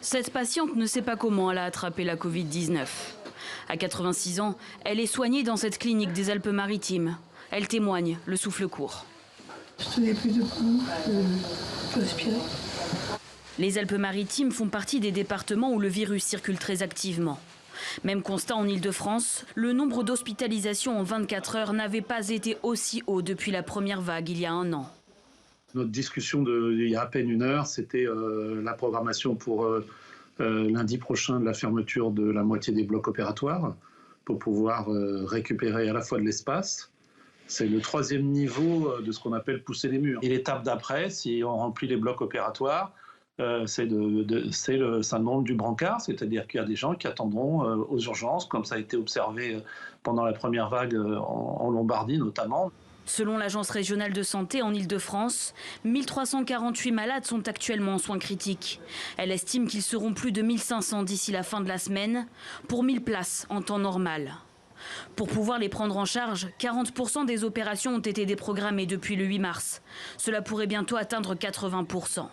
Cette patiente ne sait pas comment elle a attrapé la Covid-19. À 86 ans, elle est soignée dans cette clinique des Alpes-Maritimes. Elle témoigne, le souffle court. Je tenais plus debout, je respirais. Les Alpes-Maritimes font partie des départements où le virus circule très activement. Même constat en Île-de-France, le nombre d'hospitalisations en 24 heures n'avait pas été aussi haut depuis la première vague il y a un an. Notre discussion il y a à peine une heure, c'était la programmation pour lundi prochain de la fermeture de la moitié des blocs opératoires pour pouvoir récupérer à la fois de l'espace. C'est le troisième niveau de ce qu'on appelle pousser les murs. Et l'étape d'après, si on remplit les blocs opératoires, c'est le syndrome du brancard, c'est-à-dire qu'il y a des gens qui attendront aux urgences, comme ça a été observé pendant la première vague en Lombardie notamment. Selon l'Agence régionale de santé en Île-de-France, 1348 malades sont actuellement en soins critiques. Elle estime qu'ils seront plus de 1500 d'ici la fin de la semaine, pour 1000 places en temps normal. Pour pouvoir les prendre en charge, 40% des opérations ont été déprogrammées depuis le 8 mars. Cela pourrait bientôt atteindre 80%.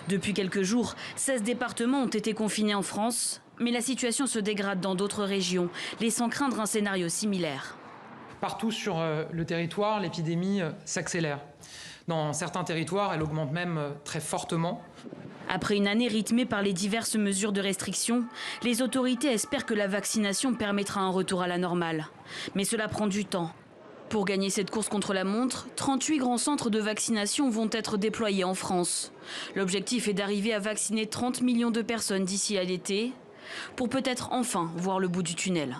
Depuis quelques jours, 16 départements ont été confinés en France, mais la situation se dégrade dans d'autres régions, laissant craindre un scénario similaire. Partout sur le territoire, l'épidémie s'accélère. Dans certains territoires, elle augmente même très fortement. Après une année rythmée par les diverses mesures de restriction, les autorités espèrent que la vaccination permettra un retour à la normale. Mais cela prend du temps. Pour gagner cette course contre la montre, 38 grands centres de vaccination vont être déployés en France. L'objectif est d'arriver à vacciner 30 millions de personnes d'ici à l'été, pour peut-être enfin voir le bout du tunnel.